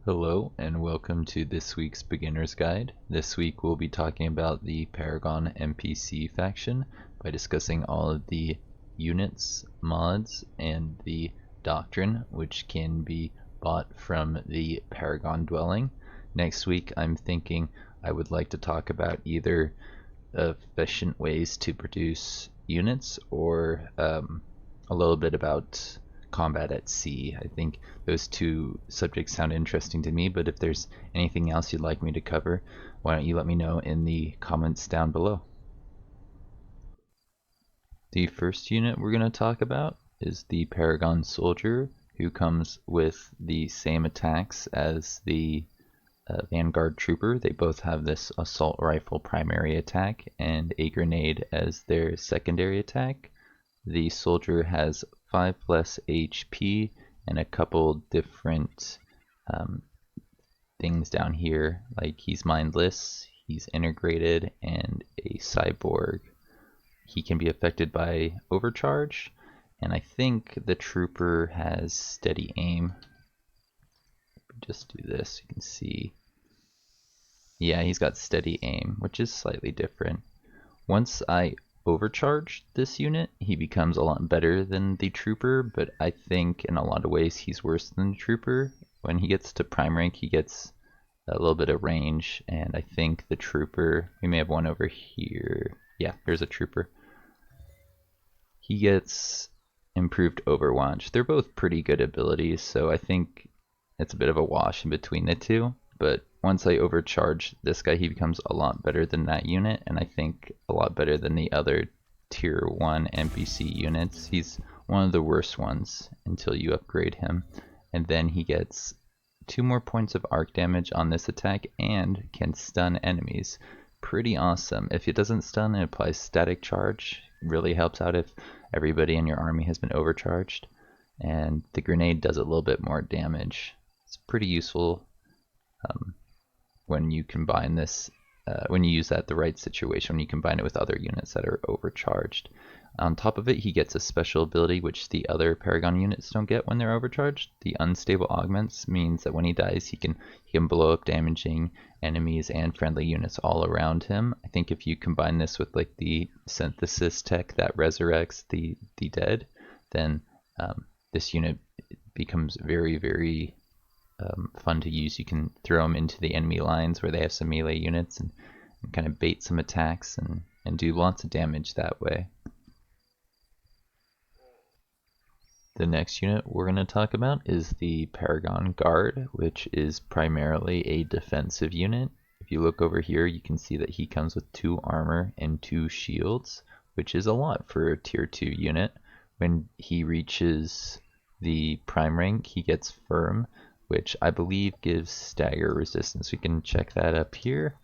Hello and welcome to this week's beginner's guide. This week we'll be talking about the Paragon NPC faction by discussing all of the units, mods, and the doctrine which can be bought from the Paragon dwelling. Next week I'm thinking I would like to talk about either efficient ways to produce units or a little bit about combat at sea. I think those two subjects sound interesting to me, but if there's anything else you'd like me to cover, why don't you let me know in the comments down below. The first unit we're going to talk about is the Paragon Soldier, who comes with the same attacks as the Vanguard Trooper. They both have this assault rifle primary attack and a grenade as their secondary attack. The soldier has 5 less HP and a couple different things down here, like he's mindless, he's integrated, and a cyborg. He can be affected by overcharge, and I think the trooper has steady aim. Just do this, you can see. Yeah, he's got steady aim, which is slightly different. Once I overcharge this unit, he becomes a lot better than the trooper, but I think in a lot of ways he's worse than the trooper. When he gets to prime rank, he gets a little bit of range, and I think the trooper, we may have one over here. Yeah, here's a trooper. He gets improved Overwatch. They're both pretty good abilities, so I think it's a bit of a wash in between the two, but once I overcharge this guy, he becomes a lot better than that unit, and I think a lot better than the other tier 1 NPC units. He's one of the worst ones until you upgrade him, and then he gets 2 more points of arc damage on this attack and can stun enemies. Pretty awesome. If it doesn't stun, it applies static charge. Really helps out if everybody in your army has been overcharged, and the grenade does a little bit more damage. It's pretty useful when you combine this, when you use that the right situation, when you combine it with other units that are overcharged. On top of it, he gets a special ability which the other Paragon units don't get when they're overcharged. The unstable augments means that when he dies, he can blow up, damaging enemies and friendly units all around him. I think if you combine this with like the synthesis tech that resurrects the dead, then this unit becomes very fun to use. You can throw them into the enemy lines where they have some melee units and kind of bait some attacks and do lots of damage that way. The next unit we're going to talk about is the Paragon Guard, which is primarily a defensive unit. If you look over here, you can see that he comes with 2 armor and 2 shields, which is a lot for a tier 2 unit. When he reaches the prime rank, he gets firm, which I believe gives stagger resistance. We can check that up here.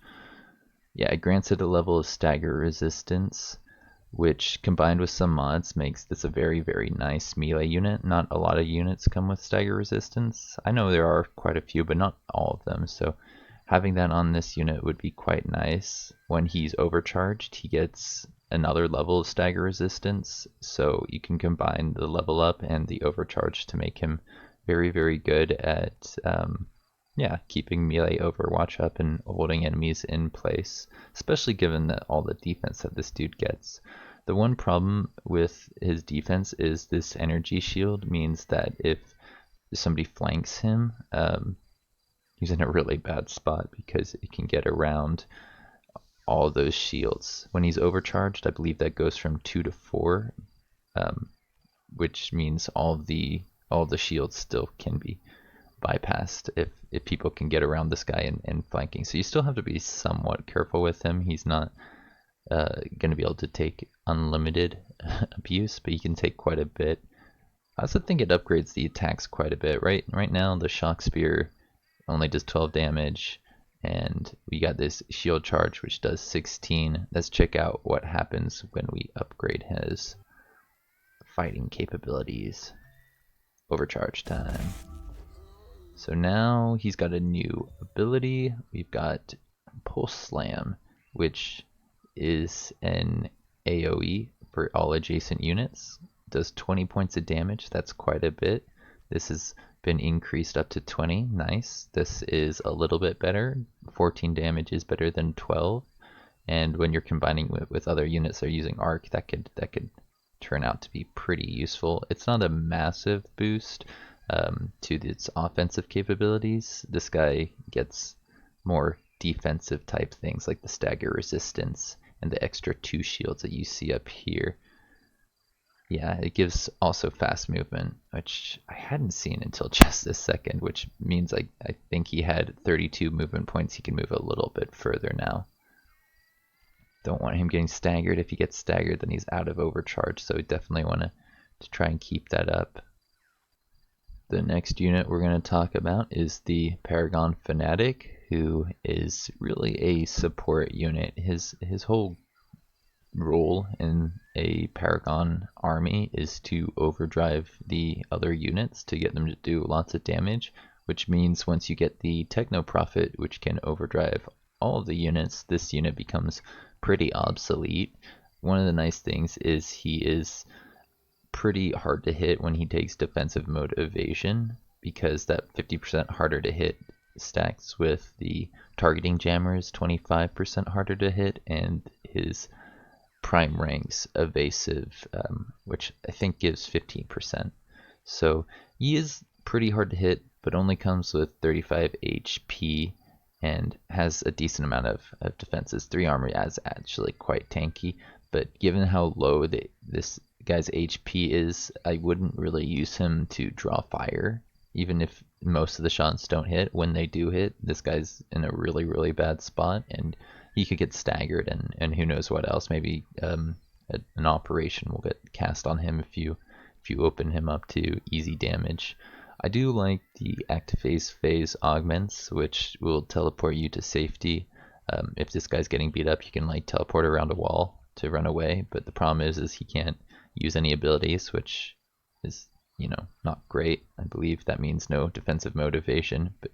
Yeah, it grants it a level of stagger resistance, which combined with some mods makes this a very nice melee unit. Not a lot of units come with stagger resistance. I know there are quite a few, but not all of them, so having that on this unit would be quite nice. When he's overcharged, he gets another level of stagger resistance, so you can combine the level up and the overcharge to make him very good at keeping melee overwatch up and holding enemies in place, especially given that all the defense that this dude gets. The one problem with his defense is this energy shield means that if somebody flanks him, he's in a really bad spot because it can get around all those shields. When he's overcharged, I believe that goes from 2 to 4, which means all the shields still can be bypassed if people can get around this guy in flanking. So you still have to be somewhat careful with him. He's not going to be able to take unlimited abuse, but he can take quite a bit. I also think it upgrades the attacks quite a bit. Right now the shock spear only does 12 damage, and we got this shield charge which does 16. Let's check out what happens when we upgrade his fighting capabilities. Overcharge time. So now he's got a new ability. We've got Pulse Slam, which is an AoE for all adjacent units. Does 20 points of damage. That's quite a bit. This is been increased up to 20. Nice. This is a little bit better. 14 damage is better than 12. And when you're combining with other units that are using arc, that could turn out to be pretty useful. It's not a massive boost to its offensive capabilities. This guy gets more defensive type things like the stagger resistance and the extra 2 shields that you see up here. Yeah, it gives also fast movement, which I hadn't seen until just this second, which means I think he had 32 movement points. He can move a little bit further now. Don't want him getting staggered. If he gets staggered, then he's out of overcharge, so we definitely want to try and keep that up. The next unit we're going to talk about is the Paragon Fanatic, who is really a support unit. His whole role in a Paragon army is to overdrive the other units to get them to do lots of damage, which means once you get the Techno Prophet, which can overdrive all of the units, this unit becomes pretty obsolete. One of the nice things is he is pretty hard to hit when he takes defensive mode evasion, because that 50% harder to hit stacks with the targeting jammer is 25% harder to hit, and his prime ranks evasive, which I think gives 15%. So he is pretty hard to hit, but only comes with 35 HP and has a decent amount of defenses. 3 armor is actually quite tanky, but given how low this guy's HP is, I wouldn't really use him to draw fire. Even if most of the shots don't hit, when they do hit, this guy's in a really, really bad spot, and he could get staggered, and who knows what else. Maybe an operation will get cast on him if you open him up to easy damage. I do like the active phase augments, which will teleport you to safety. If this guy's getting beat up, you can like teleport around a wall to run away, but the problem is he can't use any abilities, which is, you know, not great. I believe that means no defensive motivation, but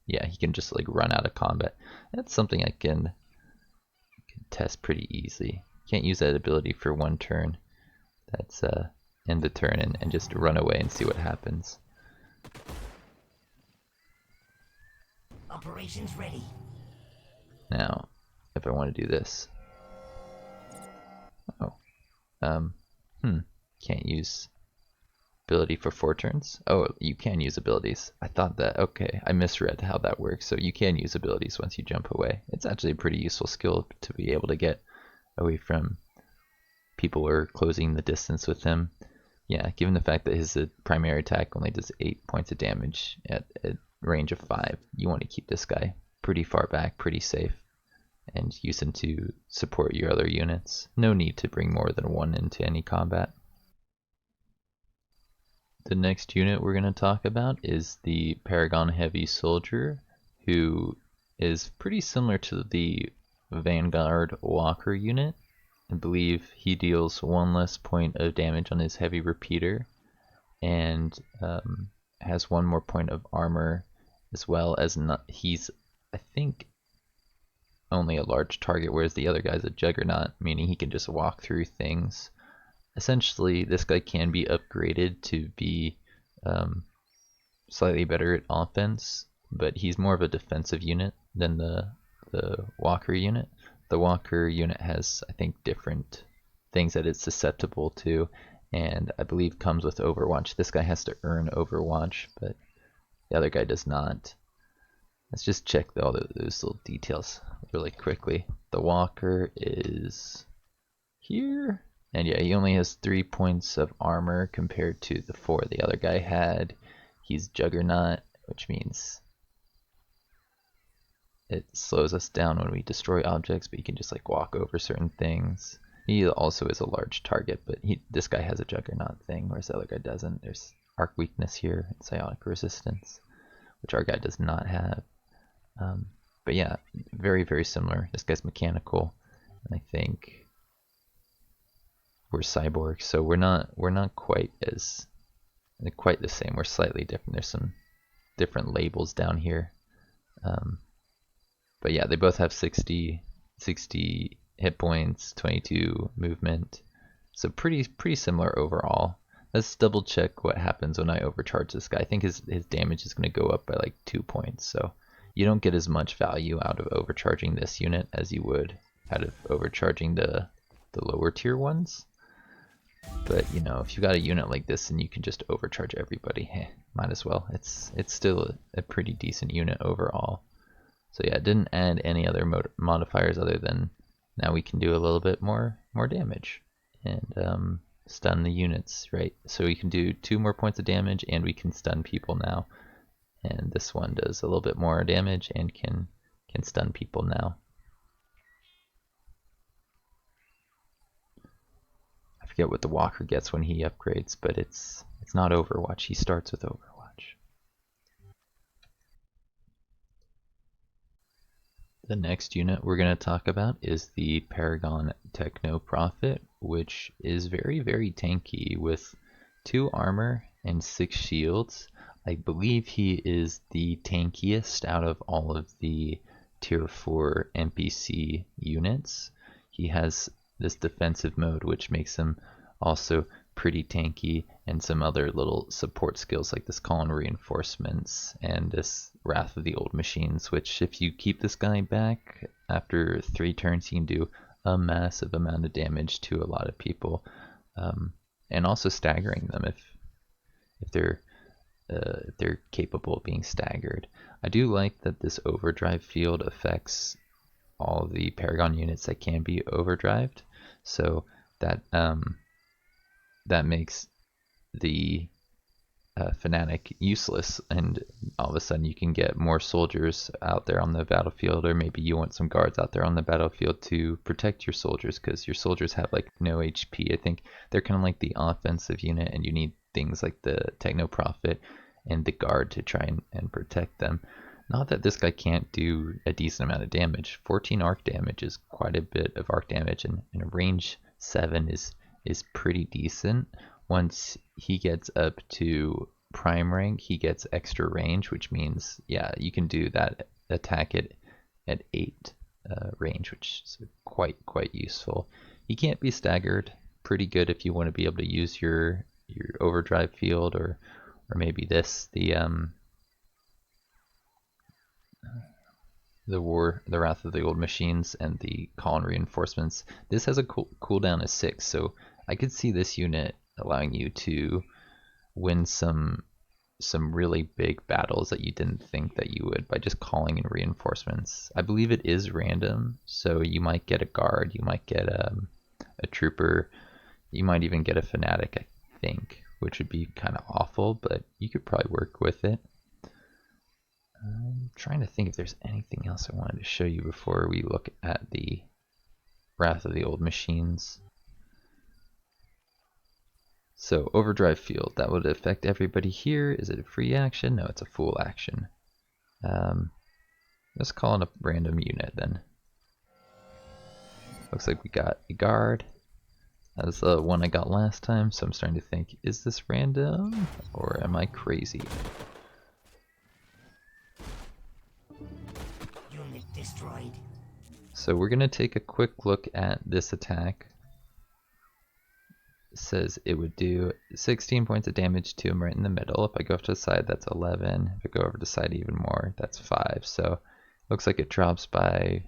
yeah, he can just like run out of combat. That's something I can test pretty easily. Can't use that ability for 1 turn. That's end the turn and just run away and see what happens. Operations ready. Now, if I want to do this, can't use ability for 4 turns. Oh, you can use abilities. I thought that, okay, I misread how that works. So you can use abilities once you jump away. It's actually a pretty useful skill to be able to get away from people who are closing the distance with him. Yeah, given the fact that his primary attack only does 8 points of damage at a range of 5, you want to keep this guy pretty far back, pretty safe, and use him to support your other units. No need to bring more than 1 into any combat. The next unit we're going to talk about is the Paragon Heavy Soldier, who is pretty similar to the Vanguard Walker unit. I believe he deals 1 less point of damage on his heavy repeater, and has 1 more point of armor, as well as he's, I think, only a large target, whereas the other guy's a juggernaut, meaning he can just walk through things. Essentially, this guy can be upgraded to be slightly better at offense, but he's more of a defensive unit than the Walker unit. The Walker unit has, I think, different things that it's susceptible to, and I believe comes with Overwatch. This guy has to earn Overwatch, but the other guy does not. Let's just check all those little details really quickly. The Walker is here. And yeah, he only has 3 points of armor compared to the 4 the other guy had. He's Juggernaut, which means it slows us down when we destroy objects, but you can just like walk over certain things. He also is a large target, but this guy has a Juggernaut thing, whereas the other guy doesn't. There's arc weakness here and psionic resistance, which our guy does not have. But yeah, very, very similar. This guy's mechanical, and I think we're cyborg, so we're not quite the same. We're slightly different. There's some different labels down here, but yeah, they both have 60 hit points, 22 movement, so pretty similar overall. let's double check what happens when I overcharge this guy. I think his damage is going to go up by like 2 points, so you don't get as much value out of overcharging this unit as you would out of overcharging the lower tier ones. But you know, if you got a unit like this and you can just overcharge everybody, hey, might as well. It's still a pretty decent unit overall. So yeah, it didn't add any other modifiers other than now we can do a little bit more damage and stun the units, right? So we can do 2 more points of damage and we can stun people now. And this one does a little bit more damage and can stun people now. I forget what the walker gets when he upgrades, but it's not Overwatch. He starts with Overwatch. The next unit we're going to talk about is the Paragon Techno Prophet, which is very tanky with 2 armor and 6 shields. I believe he is the tankiest out of all of the tier 4 NPC units. He has this defensive mode, which makes him also pretty tanky, and some other little support skills like this call and reinforcements and this Wrath of the Old Machines, which if you keep this guy back after 3 turns, he can do a massive amount of damage to a lot of people, and also staggering them if they're capable of being staggered. I do like that this overdrive field affects all of the Paragon units that can be overdrived, so that that makes the Fanatic useless, and all of a sudden you can get more soldiers out there on the battlefield, or maybe you want some guards out there on the battlefield to protect your soldiers, because your soldiers have like no HP. I think they're kind of like the offensive unit, and you need things like the Techno Prophet and the guard to try and protect them. Not that this guy can't do a decent amount of damage. 14 arc damage is quite a bit of arc damage, and range 7 is pretty decent. Once he gets up to prime rank, he gets extra range, which means, yeah, you can do that attack at 8 range, which is quite useful. He can't be staggered. Pretty good if you want to be able to use your overdrive field, or maybe this, the Wrath of the Old Machines and the call and reinforcements. This has a cooldown of 6, so I could see this unit allowing you to win some really big battles that you didn't think that you would by just calling in reinforcements. I believe it is random, so you might get a guard, you might get a trooper, you might even get a fanatic, I think, which would be kind of awful, but you could probably work with it. I'm trying to think if there's anything else I wanted to show you before we look at the Wrath of the Old Machines. So, overdrive field, that would affect everybody here. Is it a free action? No, it's a full action. Let's call it a random unit then. Looks like we got a guard. That was the one I got last time, so I'm starting to think, is this random or am I crazy? Unit destroyed. So we're going to take a quick look at this attack. It says it would do 16 points of damage to him right in the middle. If I go off to the side, that's 11. If I go over to the side even more, that's 5. So it looks like it drops by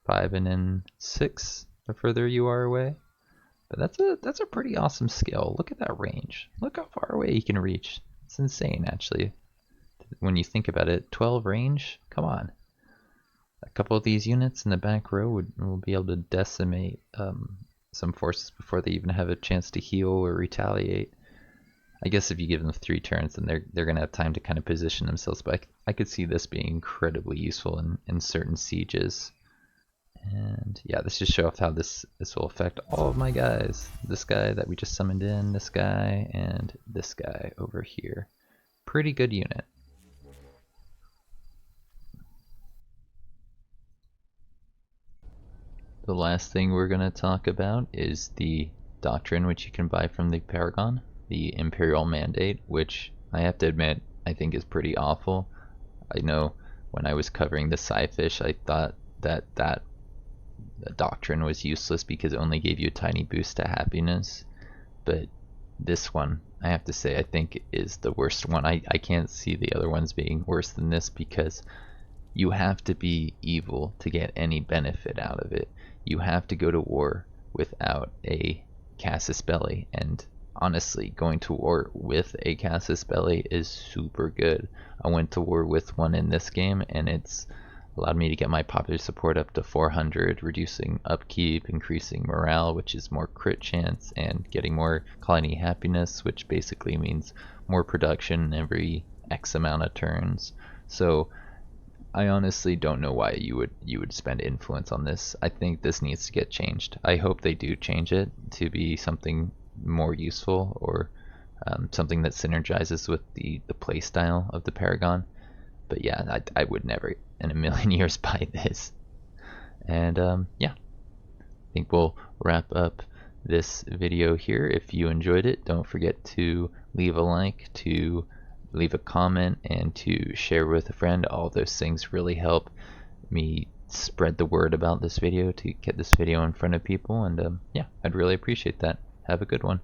5 and then 6 the further you are away. But that's a pretty awesome skill. Look at that range. Look how far away he can reach. It's insane, actually. When you think about it, 12 range? Come on. A couple of these units in the back row will be able to decimate some forces before they even have a chance to heal or retaliate. I guess if you give them 3 turns, then they're going to have time to kind of position themselves, but I could see this being incredibly useful in certain sieges. And yeah, this just shows off how this will affect all of my guys. This guy that we just summoned in, this guy, and this guy over here. Pretty good unit. The last thing we're going to talk about is the doctrine which you can buy from the Paragon, the Imperial Mandate, which I have to admit I think is pretty awful. I know when I was covering the Sci-Fish, I thought that the doctrine was useless because it only gave you a tiny boost to happiness, but this one, I have to say, I think is the worst one. I can't see the other ones being worse than this, because you have to be evil to get any benefit out of it. You have to go to war without a casus belli, and honestly, going to war with a casus belli is super good. I went to war with one in this game, and it's allowed me to get my popular support up to 400, reducing upkeep, increasing morale, which is more crit chance, and getting more colony happiness, which basically means more production every X amount of turns. So I honestly don't know why you would spend influence on this. I think this needs to get changed. I hope they do change it to be something more useful, or something that synergizes with the playstyle of the Paragon. But yeah, I would never in a million years buy this. And yeah, I think we'll wrap up this video here. If you enjoyed it, don't forget to leave a like, to leave a comment, and to share with a friend. All those things really help me spread the word about this video, to get this video in front of people. And yeah, I'd really appreciate that. Have a good one.